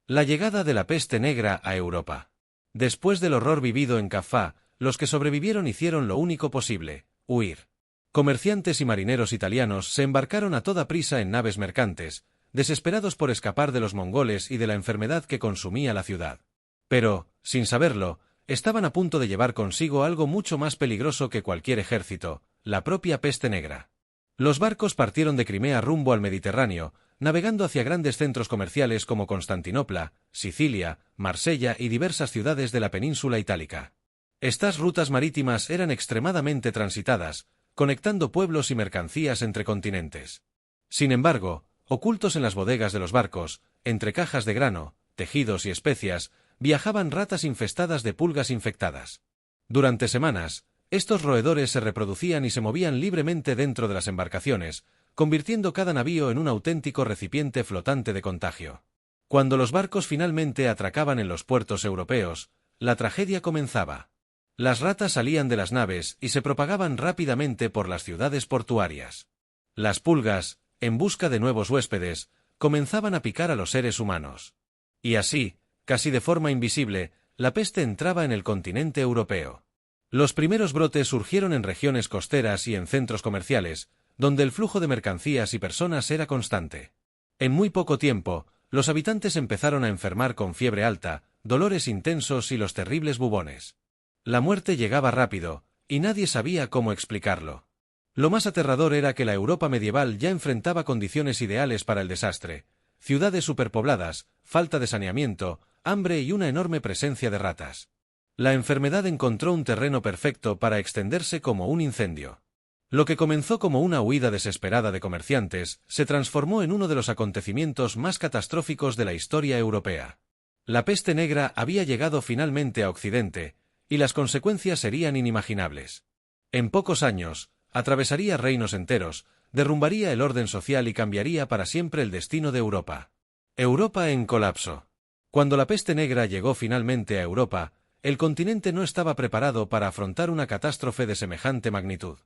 La llegada de la peste negra a Europa. Después del horror vivido en Cafá, los que sobrevivieron hicieron lo único posible: huir. Comerciantes y marineros italianos se embarcaron a toda prisa en naves mercantes, desesperados por escapar de los mongoles y de la enfermedad que consumía la ciudad. Pero, sin saberlo, estaban a punto de llevar consigo algo mucho más peligroso que cualquier ejército: la propia peste negra. Los barcos partieron de Crimea rumbo al Mediterráneo, navegando hacia grandes centros comerciales como Constantinopla, Sicilia, Marsella y diversas ciudades de la península itálica. Estas rutas marítimas eran extremadamente transitadas, conectando pueblos y mercancías entre continentes. Sin embargo, ocultos en las bodegas de los barcos, entre cajas de grano, tejidos y especias, viajaban ratas infestadas de pulgas infectadas. Durante semanas, estos roedores se reproducían y se movían libremente dentro de las embarcaciones, convirtiendo cada navío en un auténtico recipiente flotante de contagio. Cuando los barcos finalmente atracaban en los puertos europeos, la tragedia comenzaba. Las ratas salían de las naves y se propagaban rápidamente por las ciudades portuarias. Las pulgas, en busca de nuevos huéspedes, comenzaban a picar a los seres humanos. Y así, casi de forma invisible, la peste entraba en el continente europeo. Los primeros brotes surgieron en regiones costeras y en centros comerciales, donde el flujo de mercancías y personas era constante. En muy poco tiempo, los habitantes empezaron a enfermar con fiebre alta, dolores intensos y los terribles bubones. La muerte llegaba rápido, y nadie sabía cómo explicarlo. Lo más aterrador era que la Europa medieval ya enfrentaba condiciones ideales para el desastre: ciudades superpobladas, falta de saneamiento, hambre y una enorme presencia de ratas. La enfermedad encontró un terreno perfecto para extenderse como un incendio. Lo que comenzó como una huida desesperada de comerciantes, se transformó en uno de los acontecimientos más catastróficos de la historia europea. La peste negra había llegado finalmente a Occidente, y las consecuencias serían inimaginables. En pocos años, atravesaría reinos enteros, derrumbaría el orden social y cambiaría para siempre el destino de Europa. Europa en colapso. Cuando la peste negra llegó finalmente a Europa, el continente no estaba preparado para afrontar una catástrofe de semejante magnitud.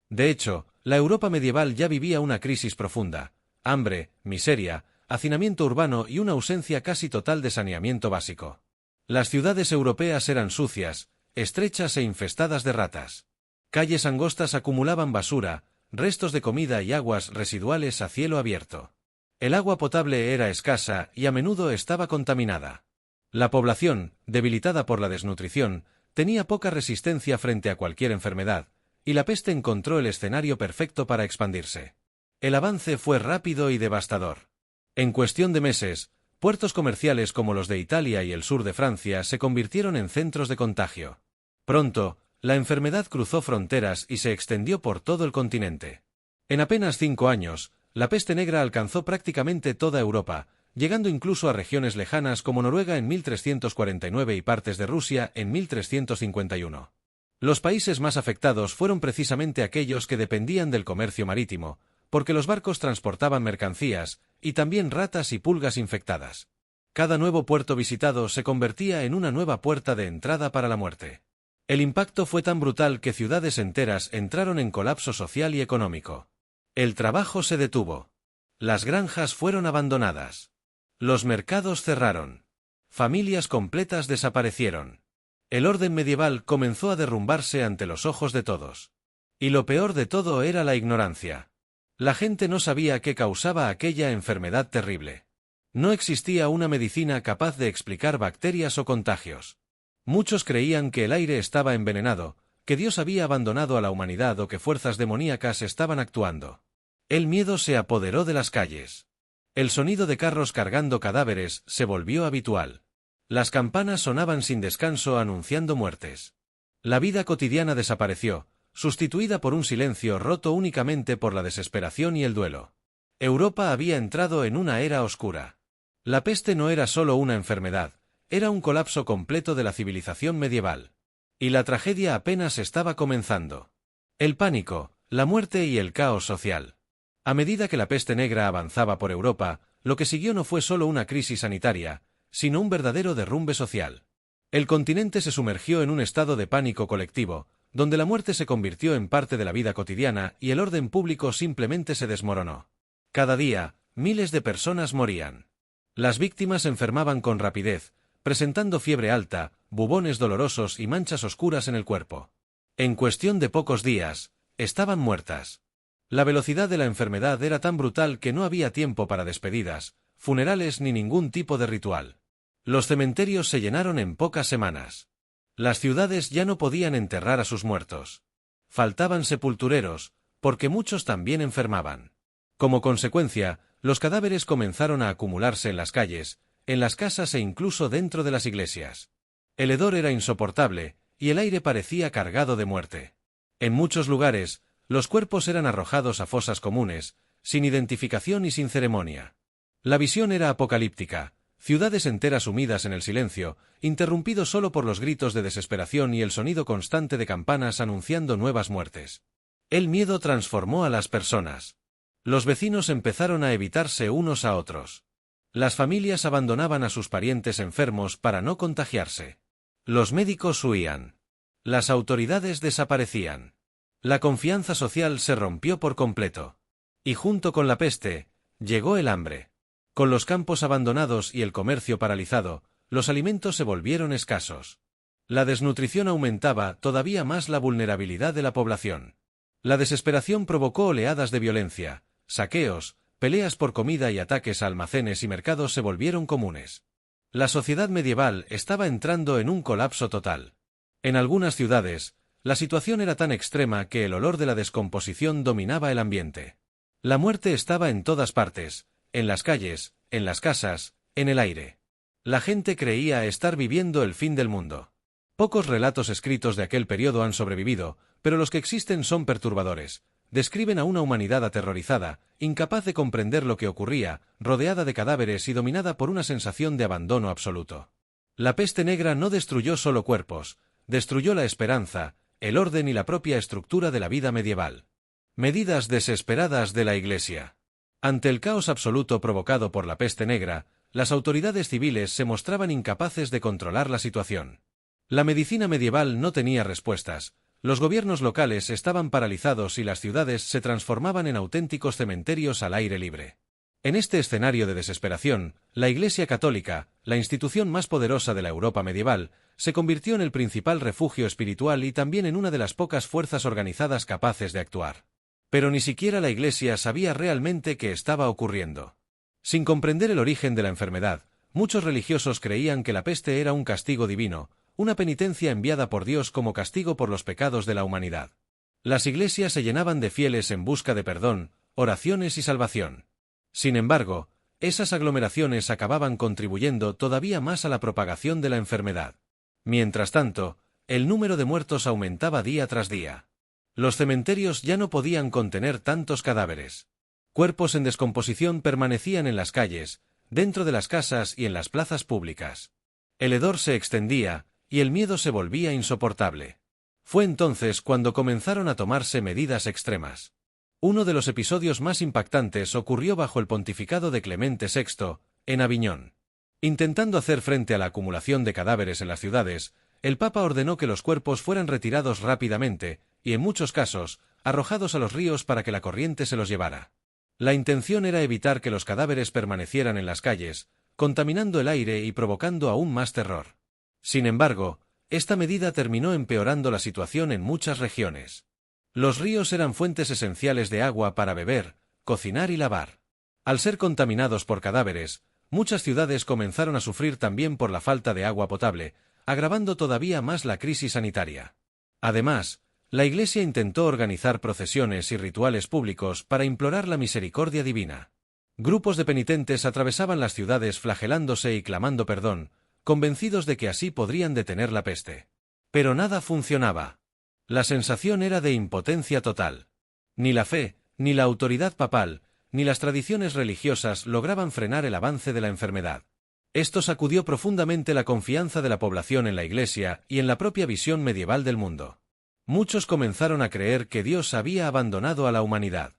De hecho, la Europa medieval ya vivía una crisis profunda: hambre, miseria, hacinamiento urbano y una ausencia casi total de saneamiento básico. Las ciudades europeas eran sucias, estrechas e infestadas de ratas. Calles angostas acumulaban basura, restos de comida y aguas residuales a cielo abierto. El agua potable era escasa y a menudo estaba contaminada. La población, debilitada por la desnutrición, tenía poca resistencia frente a cualquier enfermedad, y la peste encontró el escenario perfecto para expandirse. El avance fue rápido y devastador. En cuestión de meses, puertos comerciales como los de Italia y el sur de Francia se convirtieron en centros de contagio. Pronto, la enfermedad cruzó fronteras y se extendió por todo el continente. En apenas 5 años, la peste negra alcanzó prácticamente toda Europa, llegando incluso a regiones lejanas como Noruega en 1349 y partes de Rusia en 1351. Los países más afectados fueron precisamente aquellos que dependían del comercio marítimo, porque los barcos transportaban mercancías, y también ratas y pulgas infectadas. Cada nuevo puerto visitado se convertía en una nueva puerta de entrada para la muerte. El impacto fue tan brutal que ciudades enteras entraron en colapso social y económico. El trabajo se detuvo. Las granjas fueron abandonadas. Los mercados cerraron. Familias completas desaparecieron. El orden medieval comenzó a derrumbarse ante los ojos de todos. Y lo peor de todo era la ignorancia. La gente no sabía qué causaba aquella enfermedad terrible. No existía una medicina capaz de explicar bacterias o contagios. Muchos creían que el aire estaba envenenado, que Dios había abandonado a la humanidad o que fuerzas demoníacas estaban actuando. El miedo se apoderó de las calles. El sonido de carros cargando cadáveres se volvió habitual. Las campanas sonaban sin descanso anunciando muertes. La vida cotidiana desapareció, sustituida por un silencio roto únicamente por la desesperación y el duelo. Europa había entrado en una era oscura. La peste no era solo una enfermedad, era un colapso completo de la civilización medieval. Y la tragedia apenas estaba comenzando. El pánico, la muerte y el caos social. A medida que la peste negra avanzaba por Europa, lo que siguió no fue solo una crisis sanitaria, sino un verdadero derrumbe social. El continente se sumergió en un estado de pánico colectivo, donde la muerte se convirtió en parte de la vida cotidiana y el orden público simplemente se desmoronó. Cada día, miles de personas morían. Las víctimas enfermaban con rapidez, presentando fiebre alta, bubones dolorosos y manchas oscuras en el cuerpo. En cuestión de pocos días, estaban muertas. La velocidad de la enfermedad era tan brutal que no había tiempo para despedidas, funerales ni ningún tipo de ritual. Los cementerios se llenaron en pocas semanas. Las ciudades ya no podían enterrar a sus muertos. Faltaban sepultureros, porque muchos también enfermaban. Como consecuencia, los cadáveres comenzaron a acumularse en las calles, en las casas e incluso dentro de las iglesias. El hedor era insoportable, y el aire parecía cargado de muerte. En muchos lugares, los cuerpos eran arrojados a fosas comunes, sin identificación y sin ceremonia. La visión era apocalíptica, ciudades enteras sumidas en el silencio, interrumpido solo por los gritos de desesperación y el sonido constante de campanas anunciando nuevas muertes. El miedo transformó a las personas. Los vecinos empezaron a evitarse unos a otros. Las familias abandonaban a sus parientes enfermos para no contagiarse. Los médicos huían. Las autoridades desaparecían. La confianza social se rompió por completo. Y junto con la peste, llegó el hambre. Con los campos abandonados y el comercio paralizado, los alimentos se volvieron escasos. La desnutrición aumentaba todavía más la vulnerabilidad de la población. La desesperación provocó oleadas de violencia, saqueos, peleas por comida y ataques a almacenes y mercados se volvieron comunes. La sociedad medieval estaba entrando en un colapso total. En algunas ciudades, la situación era tan extrema que el olor de la descomposición dominaba el ambiente. La muerte estaba en todas partes, en las calles, en las casas, en el aire. La gente creía estar viviendo el fin del mundo. Pocos relatos escritos de aquel periodo han sobrevivido, pero los que existen son perturbadores. Describen a una humanidad aterrorizada, incapaz de comprender lo que ocurría, rodeada de cadáveres y dominada por una sensación de abandono absoluto. La peste negra no destruyó solo cuerpos, destruyó la esperanza, el orden y la propia estructura de la vida medieval. Medidas desesperadas de la Iglesia. Ante el caos absoluto provocado por la peste negra, las autoridades civiles se mostraban incapaces de controlar la situación. La medicina medieval no tenía respuestas, los gobiernos locales estaban paralizados y las ciudades se transformaban en auténticos cementerios al aire libre. En este escenario de desesperación, la Iglesia Católica, la institución más poderosa de la Europa medieval, se convirtió en el principal refugio espiritual y también en una de las pocas fuerzas organizadas capaces de actuar. Pero ni siquiera la Iglesia sabía realmente qué estaba ocurriendo. Sin comprender el origen de la enfermedad, muchos religiosos creían que la peste era un castigo divino, una penitencia enviada por Dios como castigo por los pecados de la humanidad. Las iglesias se llenaban de fieles en busca de perdón, oraciones y salvación. Sin embargo, esas aglomeraciones acababan contribuyendo todavía más a la propagación de la enfermedad. Mientras tanto, el número de muertos aumentaba día tras día. Los cementerios ya no podían contener tantos cadáveres. Cuerpos en descomposición permanecían en las calles, dentro de las casas y en las plazas públicas. El hedor se extendía, y el miedo se volvía insoportable. Fue entonces cuando comenzaron a tomarse medidas extremas. Uno de los episodios más impactantes ocurrió bajo el pontificado de Clemente VI, en Aviñón. Intentando hacer frente a la acumulación de cadáveres en las ciudades, el Papa ordenó que los cuerpos fueran retirados rápidamente, y en muchos casos, arrojados a los ríos para que la corriente se los llevara. La intención era evitar que los cadáveres permanecieran en las calles, contaminando el aire y provocando aún más terror. Sin embargo, esta medida terminó empeorando la situación en muchas regiones. Los ríos eran fuentes esenciales de agua para beber, cocinar y lavar. Al ser contaminados por cadáveres, muchas ciudades comenzaron a sufrir también por la falta de agua potable, agravando todavía más la crisis sanitaria. Además, la Iglesia intentó organizar procesiones y rituales públicos para implorar la misericordia divina. Grupos de penitentes atravesaban las ciudades flagelándose y clamando perdón, convencidos de que así podrían detener la peste. Pero nada funcionaba. La sensación era de impotencia total. Ni la fe, ni la autoridad papal, ni las tradiciones religiosas lograban frenar el avance de la enfermedad. Esto sacudió profundamente la confianza de la población en la Iglesia y en la propia visión medieval del mundo. Muchos comenzaron a creer que Dios había abandonado a la humanidad.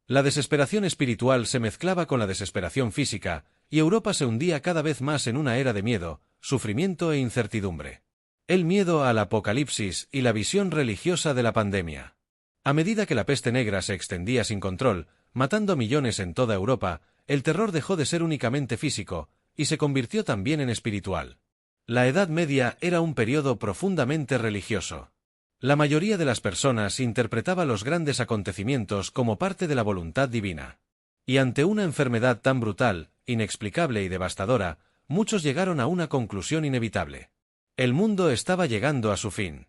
La desesperación espiritual se mezclaba con la desesperación física, y Europa se hundía cada vez más en una era de miedo, sufrimiento e incertidumbre. El miedo al apocalipsis y la visión religiosa de la pandemia. A medida que la peste negra se extendía sin control, matando a millones en toda Europa, el terror dejó de ser únicamente físico, y se convirtió también en espiritual. La Edad Media era un periodo profundamente religioso. La mayoría de las personas interpretaba los grandes acontecimientos como parte de la voluntad divina. Y ante una enfermedad tan brutal, inexplicable y devastadora, muchos llegaron a una conclusión inevitable. El mundo estaba llegando a su fin.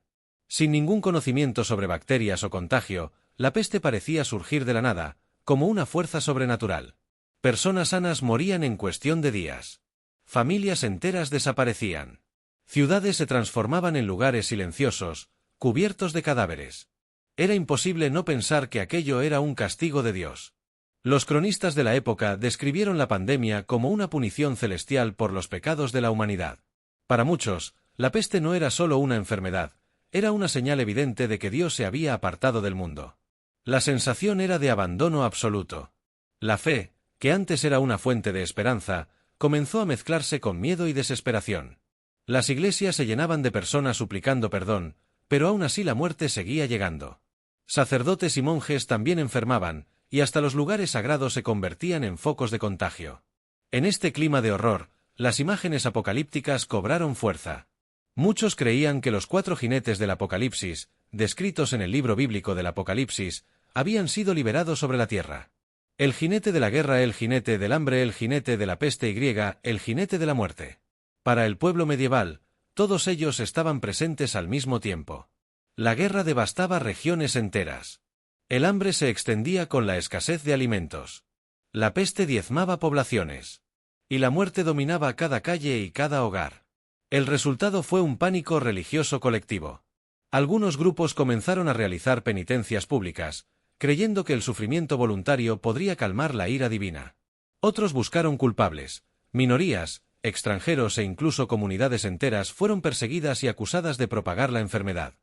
Sin ningún conocimiento sobre bacterias o contagio, la peste parecía surgir de la nada, como una fuerza sobrenatural. Personas sanas morían en cuestión de días. Familias enteras desaparecían. Ciudades se transformaban en lugares silenciosos, cubiertos de cadáveres. Era imposible no pensar que aquello era un castigo de Dios. Los cronistas de la época describieron la pandemia como una punición celestial por los pecados de la humanidad. Para muchos, la peste no era solo una enfermedad, era una señal evidente de que Dios se había apartado del mundo. La sensación era de abandono absoluto. La fe, que antes era una fuente de esperanza, comenzó a mezclarse con miedo y desesperación. Las iglesias se llenaban de personas suplicando perdón, pero aún así la muerte seguía llegando. Sacerdotes y monjes también enfermaban, y hasta los lugares sagrados se convertían en focos de contagio. En este clima de horror, las imágenes apocalípticas cobraron fuerza. Muchos creían que los 4 jinetes del Apocalipsis, descritos en el libro bíblico del Apocalipsis, habían sido liberados sobre la tierra. El jinete de la guerra, el jinete del hambre, el jinete de la peste y el jinete de la muerte. Para el pueblo medieval, todos ellos estaban presentes al mismo tiempo. La guerra devastaba regiones enteras. El hambre se extendía con la escasez de alimentos. La peste diezmaba poblaciones. Y la muerte dominaba cada calle y cada hogar. El resultado fue un pánico religioso colectivo. Algunos grupos comenzaron a realizar penitencias públicas, creyendo que el sufrimiento voluntario podría calmar la ira divina. Otros buscaron culpables. Minorías, extranjeros e incluso comunidades enteras fueron perseguidas y acusadas de propagar la enfermedad.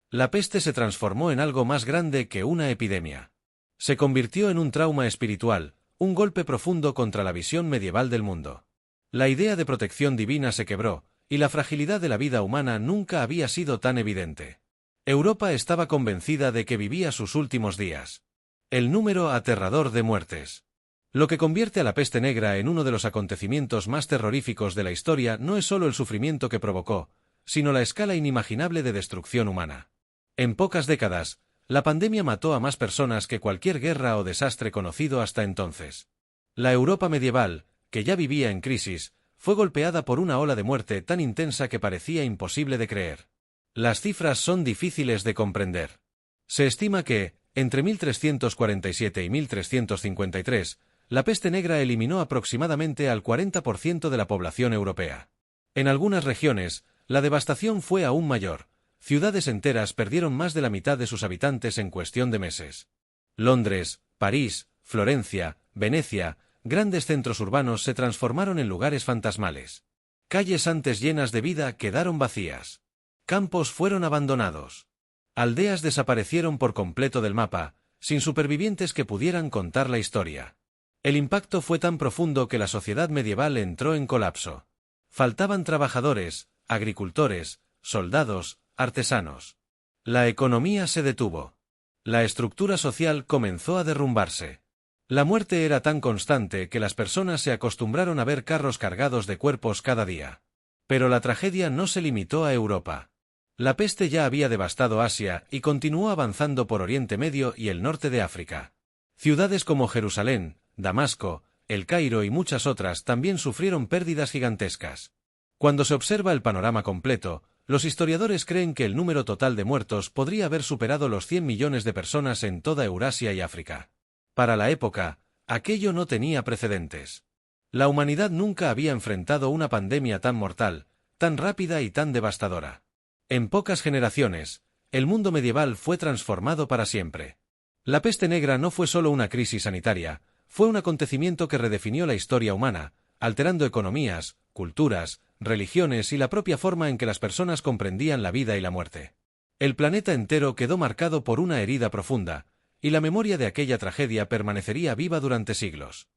La peste se transformó en algo más grande que una epidemia. Se convirtió en un trauma espiritual, un golpe profundo contra la visión medieval del mundo. La idea de protección divina se quebró, y la fragilidad de la vida humana nunca había sido tan evidente. Europa estaba convencida de que vivía sus últimos días. El número aterrador de muertes. Lo que convierte a la peste negra en uno de los acontecimientos más terroríficos de la historia no es solo el sufrimiento que provocó, sino la escala inimaginable de destrucción humana. En pocas décadas, la pandemia mató a más personas que cualquier guerra o desastre conocido hasta entonces. La Europa medieval, que ya vivía en crisis, fue golpeada por una ola de muerte tan intensa que parecía imposible de creer. Las cifras son difíciles de comprender. Se estima que, entre 1347 y 1353, la peste negra eliminó aproximadamente al 40% de la población europea. En algunas regiones, la devastación fue aún mayor. Ciudades enteras perdieron más de la mitad de sus habitantes en cuestión de meses. Londres, París, Florencia, Venecia, grandes centros urbanos se transformaron en lugares fantasmales. Calles antes llenas de vida quedaron vacías. Campos fueron abandonados. Aldeas desaparecieron por completo del mapa, sin supervivientes que pudieran contar la historia. El impacto fue tan profundo que la sociedad medieval entró en colapso. Faltaban trabajadores, agricultores, soldados, artesanos. La economía se detuvo. La estructura social comenzó a derrumbarse. La muerte era tan constante que las personas se acostumbraron a ver carros cargados de cuerpos cada día. Pero la tragedia no se limitó a Europa. La peste ya había devastado Asia y continuó avanzando por Oriente Medio y el norte de África. Ciudades como Jerusalén, Damasco, El Cairo y muchas otras también sufrieron pérdidas gigantescas. Cuando se observa el panorama completo, los historiadores creen que el número total de muertos podría haber superado los 100 millones de personas en toda Eurasia y África. Para la época, aquello no tenía precedentes. La humanidad nunca había enfrentado una pandemia tan mortal, tan rápida y tan devastadora. En pocas generaciones, el mundo medieval fue transformado para siempre. La peste negra no fue solo una crisis sanitaria, fue un acontecimiento que redefinió la historia humana, alterando economías, culturas, religiones y la propia forma en que las personas comprendían la vida y la muerte. El planeta entero quedó marcado por una herida profunda, y la memoria de aquella tragedia permanecería viva durante siglos.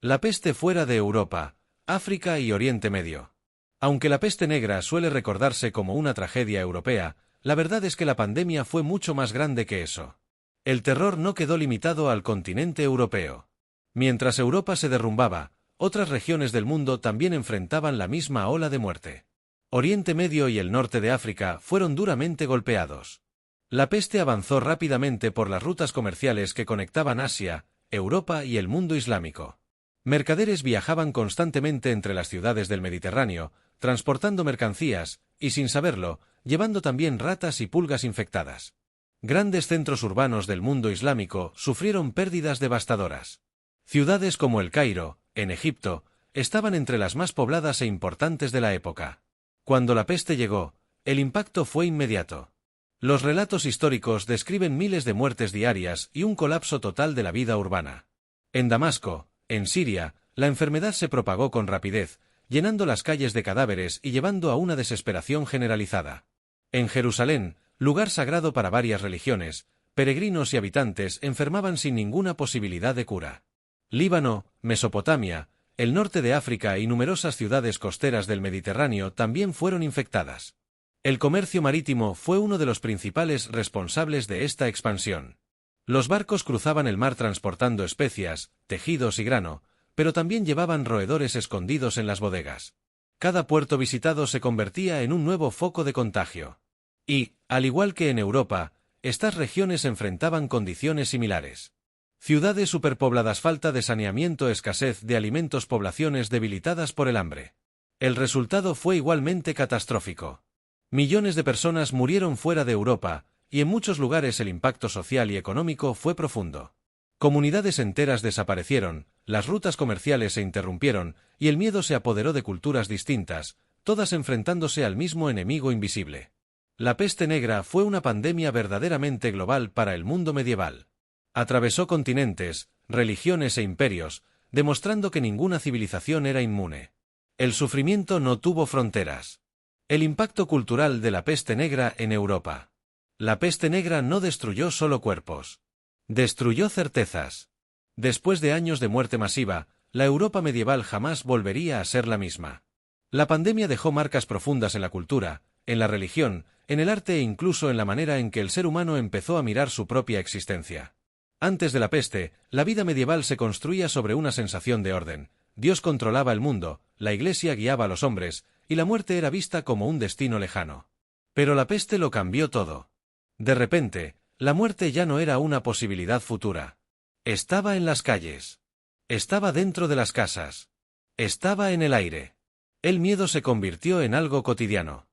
La peste fuera de Europa, África y Oriente Medio. Aunque la peste negra suele recordarse como una tragedia europea, la verdad es que la pandemia fue mucho más grande que eso. El terror no quedó limitado al continente europeo. Mientras Europa se derrumbaba, otras regiones del mundo también enfrentaban la misma ola de muerte. Oriente Medio y el norte de África fueron duramente golpeados. La peste avanzó rápidamente por las rutas comerciales que conectaban Asia, Europa y el mundo islámico. Mercaderes viajaban constantemente entre las ciudades del Mediterráneo, transportando mercancías, y sin saberlo, llevando también ratas y pulgas infectadas. Grandes centros urbanos del mundo islámico sufrieron pérdidas devastadoras. Ciudades como El Cairo, en Egipto, estaban entre las más pobladas e importantes de la época. Cuando la peste llegó, el impacto fue inmediato. Los relatos históricos describen miles de muertes diarias y un colapso total de la vida urbana. En Damasco, en Siria, la enfermedad se propagó con rapidez, llenando las calles de cadáveres y llevando a una desesperación generalizada. En Jerusalén, lugar sagrado para varias religiones, peregrinos y habitantes enfermaban sin ninguna posibilidad de cura. Líbano, Mesopotamia, el norte de África y numerosas ciudades costeras del Mediterráneo también fueron infectadas. El comercio marítimo fue uno de los principales responsables de esta expansión. Los barcos cruzaban el mar transportando especias, tejidos y grano, pero también llevaban roedores escondidos en las bodegas. Cada puerto visitado se convertía en un nuevo foco de contagio. Y, al igual que en Europa, estas regiones enfrentaban condiciones similares. Ciudades superpobladas, falta de saneamiento, escasez de alimentos, poblaciones debilitadas por el hambre. El resultado fue igualmente catastrófico. Millones de personas murieron fuera de Europa, y en muchos lugares el impacto social y económico fue profundo. Comunidades enteras desaparecieron, las rutas comerciales se interrumpieron, y el miedo se apoderó de culturas distintas, todas enfrentándose al mismo enemigo invisible. La peste negra fue una pandemia verdaderamente global para el mundo medieval. Atravesó continentes, religiones e imperios, demostrando que ninguna civilización era inmune. El sufrimiento no tuvo fronteras. El impacto cultural de la peste negra en Europa. La peste negra no destruyó solo cuerpos. Destruyó certezas. Después de años de muerte masiva, la Europa medieval jamás volvería a ser la misma. La pandemia dejó marcas profundas en la cultura, en la religión, en el arte e incluso en la manera en que el ser humano empezó a mirar su propia existencia. Antes de la peste, la vida medieval se construía sobre una sensación de orden. Dios controlaba el mundo, la Iglesia guiaba a los hombres, y la muerte era vista como un destino lejano. Pero la peste lo cambió todo. De repente, la muerte ya no era una posibilidad futura. Estaba en las calles. Estaba dentro de las casas. Estaba en el aire. El miedo se convirtió en algo cotidiano.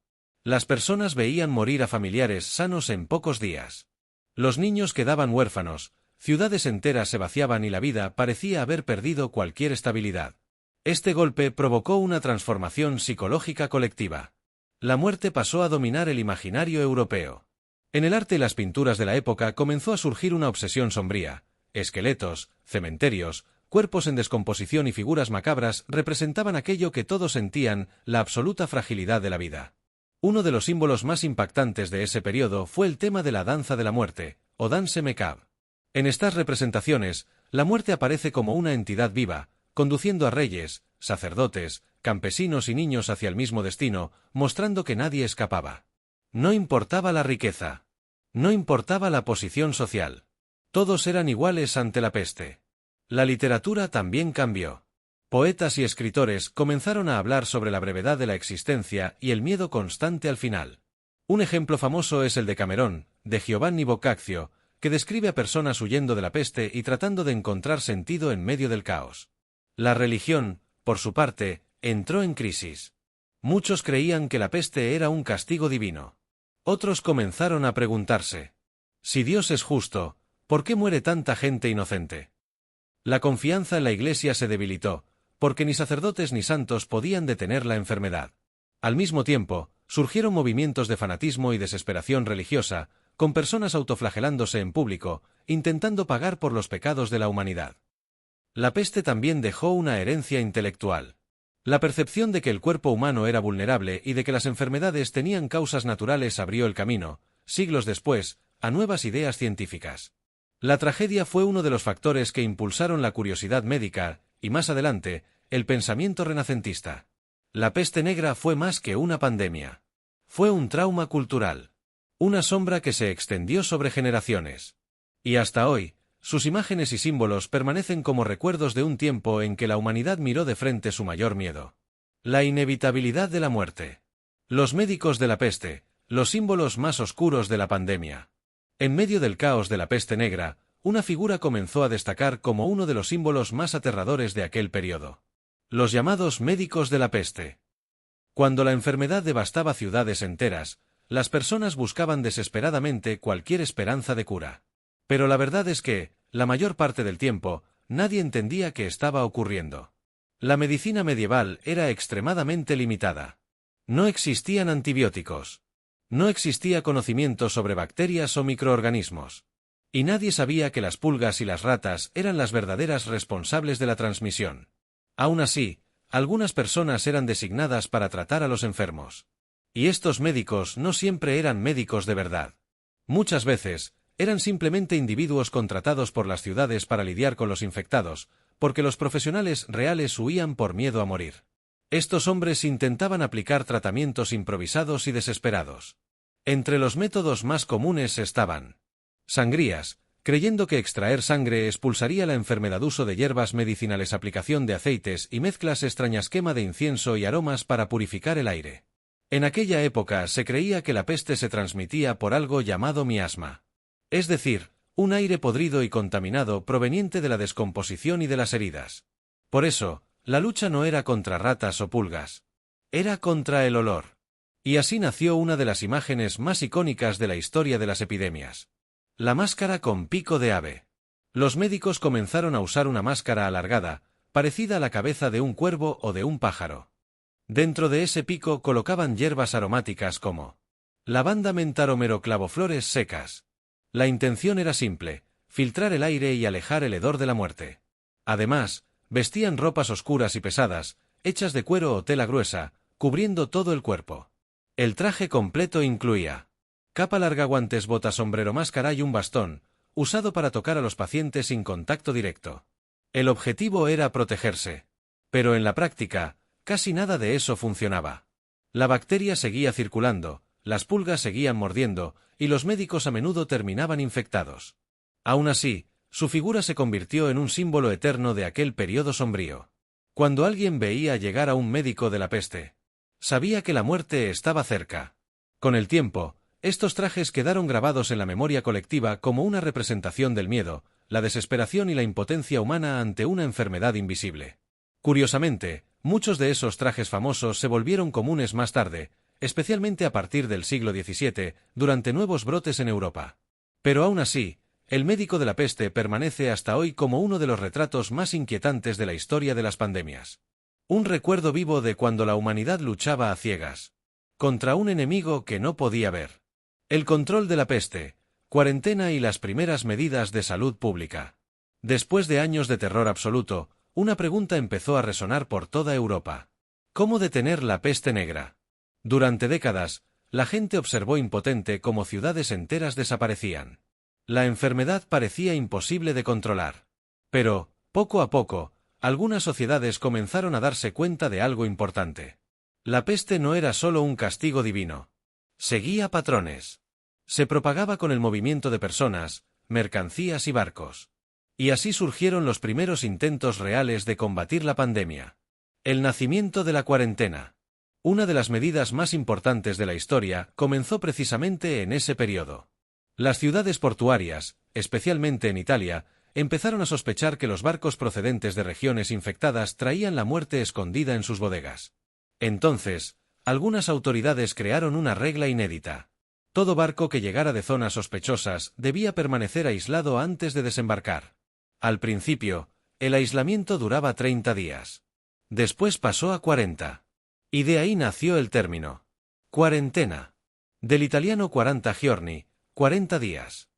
Las personas veían morir a familiares sanos en pocos días. Los niños quedaban huérfanos, ciudades enteras se vaciaban y la vida parecía haber perdido cualquier estabilidad. Este golpe provocó una transformación psicológica colectiva. La muerte pasó a dominar el imaginario europeo. En el arte y las pinturas de la época comenzó a surgir una obsesión sombría. Esqueletos, cementerios, cuerpos en descomposición y figuras macabras representaban aquello que todos sentían, la absoluta fragilidad de la vida. Uno de los símbolos más impactantes de ese periodo fue el tema de la danza de la muerte, o danse macabre. En estas representaciones, la muerte aparece como una entidad viva, conduciendo a reyes, sacerdotes, campesinos y niños hacia el mismo destino, mostrando que nadie escapaba. No importaba la riqueza. No importaba la posición social. Todos eran iguales ante la peste. La literatura también cambió. Poetas y escritores comenzaron a hablar sobre la brevedad de la existencia y el miedo constante al final. Un ejemplo famoso es el de Camerón, de Giovanni Boccaccio, que describe a personas huyendo de la peste y tratando de encontrar sentido en medio del caos. La religión, por su parte, entró en crisis. Muchos creían que la peste era un castigo divino. Otros comenzaron a preguntarse: si Dios es justo, ¿por qué muere tanta gente inocente? La confianza en la Iglesia se debilitó, porque ni sacerdotes ni santos podían detener la enfermedad. Al mismo tiempo, surgieron movimientos de fanatismo y desesperación religiosa, con personas autoflagelándose en público, intentando pagar por los pecados de la humanidad. La peste también dejó una herencia intelectual. La percepción de que el cuerpo humano era vulnerable y de que las enfermedades tenían causas naturales abrió el camino, siglos después, a nuevas ideas científicas. La tragedia fue uno de los factores que impulsaron la curiosidad médica, y más adelante, el pensamiento renacentista. La peste negra fue más que una pandemia. Fue un trauma cultural. Una sombra que se extendió sobre generaciones. Y hasta hoy, sus imágenes y símbolos permanecen como recuerdos de un tiempo en que la humanidad miró de frente su mayor miedo. La inevitabilidad de la muerte. Los médicos de la peste, los símbolos más oscuros de la pandemia. En medio del caos de la peste negra, una figura comenzó a destacar como uno de los símbolos más aterradores de aquel periodo. Los llamados médicos de la peste. Cuando la enfermedad devastaba ciudades enteras, las personas buscaban desesperadamente cualquier esperanza de cura. Pero la verdad es que, la mayor parte del tiempo, nadie entendía qué estaba ocurriendo. La medicina medieval era extremadamente limitada. No existían antibióticos. No existía conocimiento sobre bacterias o microorganismos. Y nadie sabía que las pulgas y las ratas eran las verdaderas responsables de la transmisión. Aún así, algunas personas eran designadas para tratar a los enfermos. Y estos médicos no siempre eran médicos de verdad. Muchas veces, eran simplemente individuos contratados por las ciudades para lidiar con los infectados, porque los profesionales reales huían por miedo a morir. Estos hombres intentaban aplicar tratamientos improvisados y desesperados. Entre los métodos más comunes estaban sangrías, creyendo que extraer sangre expulsaría la enfermedad, uso de hierbas medicinales, aplicación de aceites y mezclas extrañas, quema de incienso y aromas para purificar el aire. En aquella época se creía que la peste se transmitía por algo llamado miasma. Es decir, un aire podrido y contaminado proveniente de la descomposición y de las heridas. Por eso, la lucha no era contra ratas o pulgas. Era contra el olor. Y así nació una de las imágenes más icónicas de la historia de las epidemias. La máscara con pico de ave. Los médicos comenzaron a usar una máscara alargada, parecida a la cabeza de un cuervo o de un pájaro. Dentro de ese pico colocaban hierbas aromáticas como lavanda, menta, romero, clavoflores secas. La intención era simple: filtrar el aire y alejar el hedor de la muerte. Además, vestían ropas oscuras y pesadas, hechas de cuero o tela gruesa, cubriendo todo el cuerpo. El traje completo incluía capa larga, guantes, botas, sombrero, máscara y un bastón, usado para tocar a los pacientes sin contacto directo. El objetivo era protegerse. Pero en la práctica, casi nada de eso funcionaba. La bacteria seguía circulando, las pulgas seguían mordiendo, y los médicos a menudo terminaban infectados. Aún así, su figura se convirtió en un símbolo eterno de aquel periodo sombrío. Cuando alguien veía llegar a un médico de la peste, sabía que la muerte estaba cerca. Con el tiempo, estos trajes quedaron grabados en la memoria colectiva como una representación del miedo, la desesperación y la impotencia humana ante una enfermedad invisible. Curiosamente, muchos de esos trajes famosos se volvieron comunes más tarde, especialmente a partir del siglo XVII, durante nuevos brotes en Europa. Pero aún así, el médico de la peste permanece hasta hoy como uno de los retratos más inquietantes de la historia de las pandemias. Un recuerdo vivo de cuando la humanidad luchaba a ciegas contra un enemigo que no podía ver. El control de la peste, cuarentena y las primeras medidas de salud pública. Después de años de terror absoluto, una pregunta empezó a resonar por toda Europa. ¿Cómo detener la peste negra? Durante décadas, la gente observó impotente cómo ciudades enteras desaparecían. La enfermedad parecía imposible de controlar. Pero, poco a poco, algunas sociedades comenzaron a darse cuenta de algo importante. La peste no era solo un castigo divino. Seguía patrones. Se propagaba con el movimiento de personas, mercancías y barcos. Y así surgieron los primeros intentos reales de combatir la pandemia. El nacimiento de la cuarentena. Una de las medidas más importantes de la historia comenzó precisamente en ese periodo. Las ciudades portuarias, especialmente en Italia, empezaron a sospechar que los barcos procedentes de regiones infectadas traían la muerte escondida en sus bodegas. Entonces, algunas autoridades crearon una regla inédita. Todo barco que llegara de zonas sospechosas debía permanecer aislado antes de desembarcar. Al principio, el aislamiento duraba 30 días. Después pasó a 40. Y de ahí nació el término cuarentena. Del italiano 40 giorni, 40 días.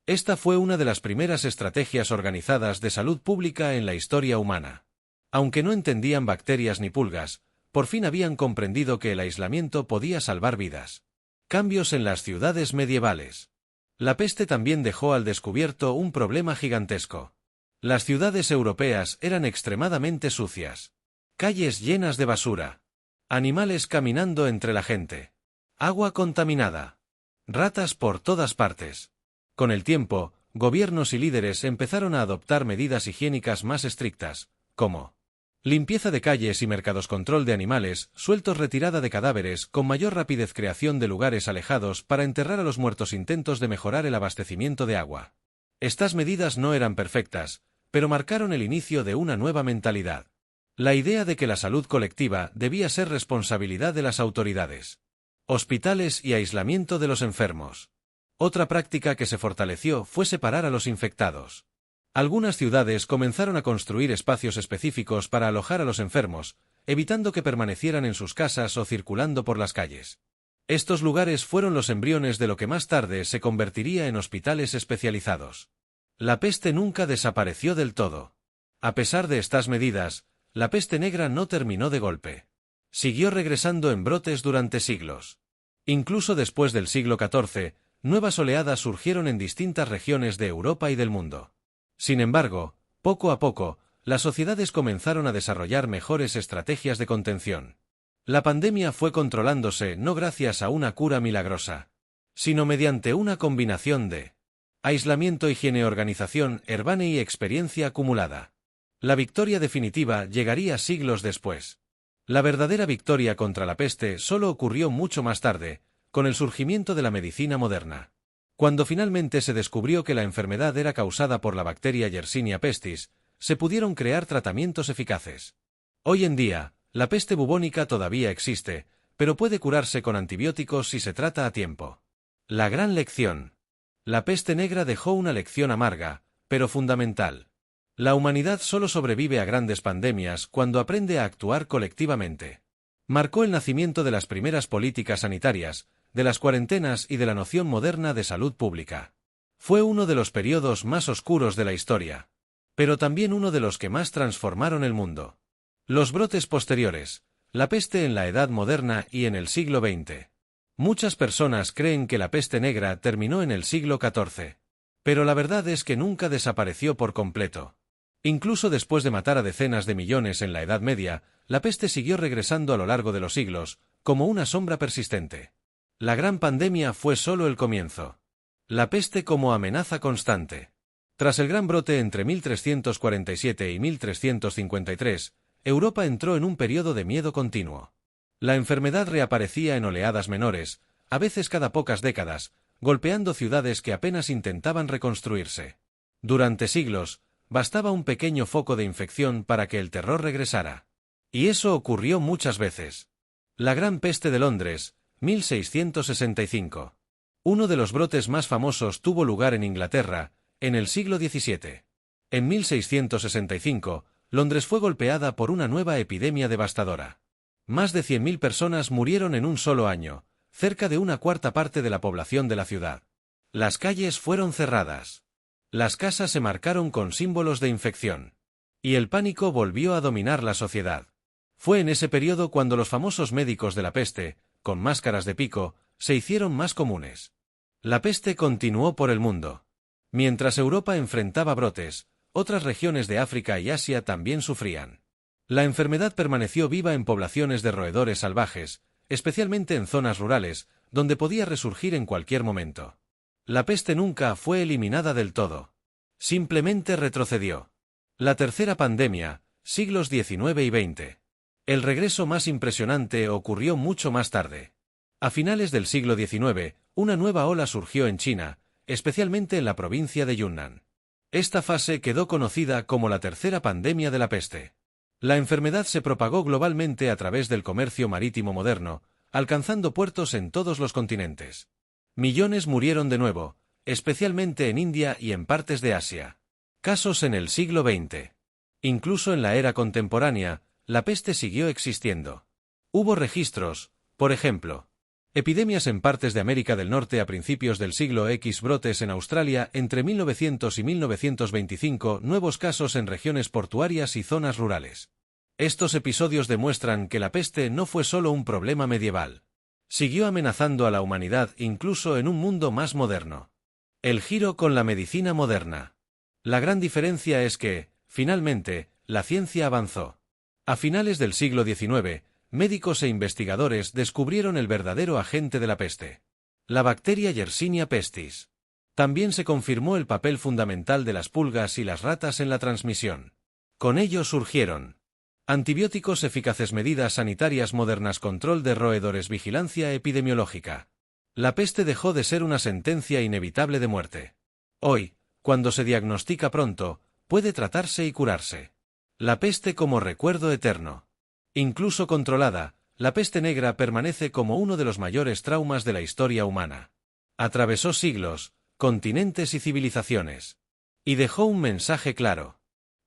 Esta fue una de las primeras estrategias organizadas de salud pública en la historia humana. Aunque no entendían bacterias ni pulgas, por fin habían comprendido que el aislamiento podía salvar vidas. Cambios en las ciudades medievales. La peste también dejó al descubierto un problema gigantesco. Las ciudades europeas eran extremadamente sucias. Calles llenas de basura. Animales caminando entre la gente. Agua contaminada. Ratas por todas partes. Con el tiempo, gobiernos y líderes empezaron a adoptar medidas higiénicas más estrictas, como limpieza de calles y mercados, control de animales sueltos, retirada de cadáveres, con mayor rapidez, creación de lugares alejados para enterrar a los muertos, intentos de mejorar el abastecimiento de agua. Estas medidas no eran perfectas, pero marcaron el inicio de una nueva mentalidad. La idea de que la salud colectiva debía ser responsabilidad de las autoridades. Hospitales y aislamiento de los enfermos. Otra práctica que se fortaleció fue separar a los infectados. Algunas ciudades comenzaron a construir espacios específicos para alojar a los enfermos, evitando que permanecieran en sus casas o circulando por las calles. Estos lugares fueron los embriones de lo que más tarde se convertiría en hospitales especializados. La peste nunca desapareció del todo. A pesar de estas medidas, la peste negra no terminó de golpe. Siguió regresando en brotes durante siglos. Incluso después del siglo XIV, nuevas oleadas surgieron en distintas regiones de Europa y del mundo. Sin embargo, poco a poco, las sociedades comenzaron a desarrollar mejores estrategias de contención. La pandemia fue controlándose no gracias a una cura milagrosa, sino mediante una combinación de aislamiento, higiene, organización urbana y experiencia acumulada. La victoria definitiva llegaría siglos después. La verdadera victoria contra la peste solo ocurrió mucho más tarde, con el surgimiento de la medicina moderna. Cuando finalmente se descubrió que la enfermedad era causada por la bacteria Yersinia pestis, se pudieron crear tratamientos eficaces. Hoy en día, la peste bubónica todavía existe, pero puede curarse con antibióticos si se trata a tiempo. La gran lección. La peste negra dejó una lección amarga, pero fundamental. La humanidad solo sobrevive a grandes pandemias cuando aprende a actuar colectivamente. Marcó el nacimiento de las primeras políticas sanitarias, de las cuarentenas y de la noción moderna de salud pública. Fue uno de los periodos más oscuros de la historia, pero también uno de los que más transformaron el mundo. Los brotes posteriores, la peste en la Edad Moderna y en el siglo XX. Muchas personas creen que la peste negra terminó en el siglo XIV, pero la verdad es que nunca desapareció por completo. Incluso después de matar a decenas de millones en la Edad Media, la peste siguió regresando a lo largo de los siglos, como una sombra persistente. La gran pandemia fue solo el comienzo. La peste como amenaza constante. Tras el gran brote entre 1347 y 1353, Europa entró en un periodo de miedo continuo. La enfermedad reaparecía en oleadas menores, a veces cada pocas décadas, golpeando ciudades que apenas intentaban reconstruirse. Durante siglos, bastaba un pequeño foco de infección para que el terror regresara. Y eso ocurrió muchas veces. La Gran Peste de Londres, 1665. Uno de los brotes más famosos tuvo lugar en Inglaterra, en el siglo XVII. En 1665, Londres fue golpeada por una nueva epidemia devastadora. Más de 100.000 personas murieron en un solo año, cerca de una cuarta parte de la población de la ciudad. Las calles fueron cerradas. Las casas se marcaron con símbolos de infección. Y el pánico volvió a dominar la sociedad. Fue en ese periodo cuando los famosos médicos de la peste, con máscaras de pico, se hicieron más comunes. La peste continuó por el mundo. Mientras Europa enfrentaba brotes, otras regiones de África y Asia también sufrían. La enfermedad permaneció viva en poblaciones de roedores salvajes, especialmente en zonas rurales, donde podía resurgir en cualquier momento. La peste nunca fue eliminada del todo. Simplemente retrocedió. La tercera pandemia, siglos XIX y XX. El regreso más impresionante ocurrió mucho más tarde. A finales del siglo XIX, una nueva ola surgió en China, especialmente en la provincia de Yunnan. Esta fase quedó conocida como la tercera pandemia de la peste. La enfermedad se propagó globalmente a través del comercio marítimo moderno, alcanzando puertos en todos los continentes. Millones murieron de nuevo, especialmente en India y en partes de Asia. Casos en el siglo XX. Incluso en la era contemporánea, la peste siguió existiendo. Hubo registros, por ejemplo, epidemias en partes de América del Norte a principios del siglo X, brotes en Australia entre 1900 y 1925, nuevos casos en regiones portuarias y zonas rurales. Estos episodios demuestran que la peste no fue solo un problema medieval. Siguió amenazando a la humanidad incluso en un mundo más moderno. El giro con la medicina moderna. La gran diferencia es que, finalmente, la ciencia avanzó. A finales del siglo XIX, médicos e investigadores descubrieron el verdadero agente de la peste. La bacteria Yersinia pestis. También se confirmó el papel fundamental de las pulgas y las ratas en la transmisión. Con ello surgieron antibióticos eficaces, medidas sanitarias modernas, control de roedores, vigilancia epidemiológica. La peste dejó de ser una sentencia inevitable de muerte. Hoy, cuando se diagnostica pronto, puede tratarse y curarse. La peste como recuerdo eterno. Incluso controlada, la peste negra permanece como uno de los mayores traumas de la historia humana. Atravesó siglos, continentes y civilizaciones. Y dejó un mensaje claro.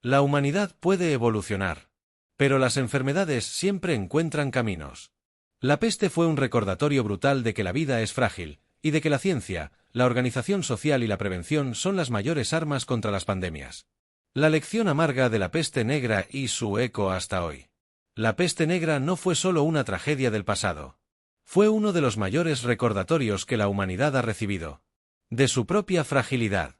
La humanidad puede evolucionar. Pero las enfermedades siempre encuentran caminos. La peste fue un recordatorio brutal de que la vida es frágil, y de que la ciencia, la organización social y la prevención son las mayores armas contra las pandemias. La lección amarga de la peste negra y su eco hasta hoy. La peste negra no fue solo una tragedia del pasado. Fue uno de los mayores recordatorios que la humanidad ha recibido. De su propia fragilidad.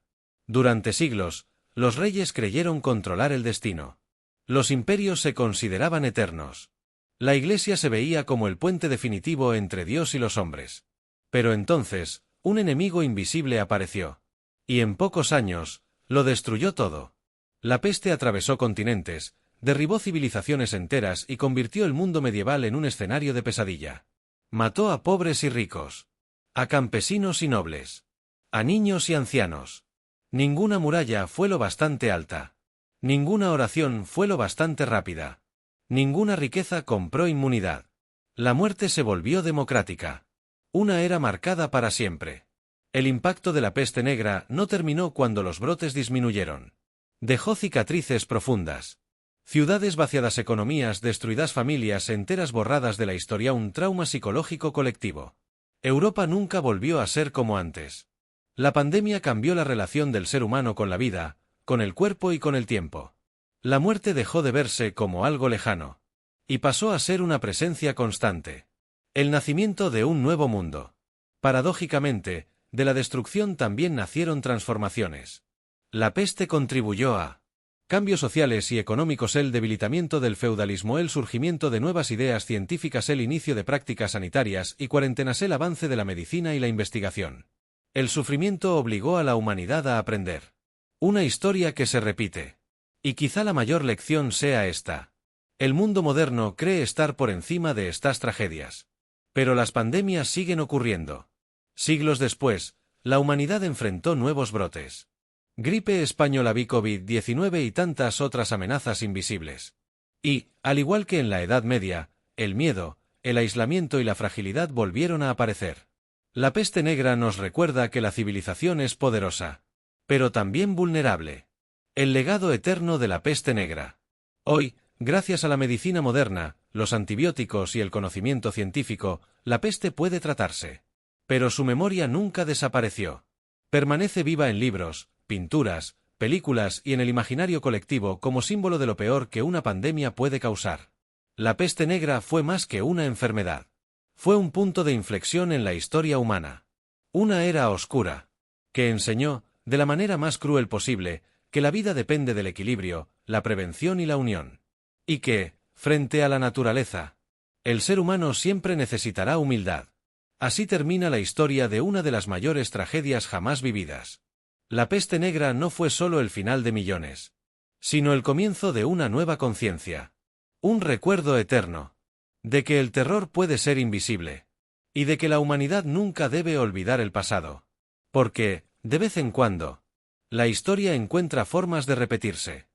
Durante siglos, los reyes creyeron controlar el destino. Los imperios se consideraban eternos. La Iglesia se veía como el puente definitivo entre Dios y los hombres. Pero entonces, un enemigo invisible apareció. Y en pocos años, lo destruyó todo. La peste atravesó continentes, derribó civilizaciones enteras y convirtió el mundo medieval en un escenario de pesadilla. Mató a pobres y ricos. A campesinos y nobles. A niños y ancianos. Ninguna muralla fue lo bastante alta. Ninguna oración fue lo bastante rápida. Ninguna riqueza compró inmunidad. La muerte se volvió democrática. Una era marcada para siempre. El impacto de la peste negra no terminó cuando los brotes disminuyeron. Dejó cicatrices profundas. Ciudades vaciadas, economías destruidas, familias enteras borradas de la historia, un trauma psicológico colectivo. Europa nunca volvió a ser como antes. La pandemia cambió la relación del ser humano con la vida, con el cuerpo y con el tiempo. La muerte dejó de verse como algo lejano. Y pasó a ser una presencia constante. El nacimiento de un nuevo mundo. Paradójicamente, de la destrucción también nacieron transformaciones. La peste contribuyó a cambios sociales y económicos, el debilitamiento del feudalismo, el surgimiento de nuevas ideas científicas, el inicio de prácticas sanitarias y cuarentenas, el avance de la medicina y la investigación. El sufrimiento obligó a la humanidad a aprender. Una historia que se repite. Y quizá la mayor lección sea esta. El mundo moderno cree estar por encima de estas tragedias. Pero las pandemias siguen ocurriendo. Siglos después, la humanidad enfrentó nuevos brotes. Gripe española, COVID-19 y tantas otras amenazas invisibles. Y, al igual que en la Edad Media, el miedo, el aislamiento y la fragilidad volvieron a aparecer. La peste negra nos recuerda que la civilización es poderosa, pero también vulnerable. El legado eterno de la peste negra. Hoy, gracias a la medicina moderna, los antibióticos y el conocimiento científico, la peste puede tratarse. Pero su memoria nunca desapareció. Permanece viva en libros, pinturas, películas y en el imaginario colectivo como símbolo de lo peor que una pandemia puede causar. La peste negra fue más que una enfermedad. Fue un punto de inflexión en la historia humana. Una era oscura, que enseñó, de la manera más cruel posible, que la vida depende del equilibrio, la prevención y la unión. Y que, frente a la naturaleza, el ser humano siempre necesitará humildad. Así termina la historia de una de las mayores tragedias jamás vividas. La peste negra no fue solo el final de millones, sino el comienzo de una nueva conciencia. Un recuerdo eterno. De que el terror puede ser invisible. Y de que la humanidad nunca debe olvidar el pasado. Porque, de vez en cuando, la historia encuentra formas de repetirse.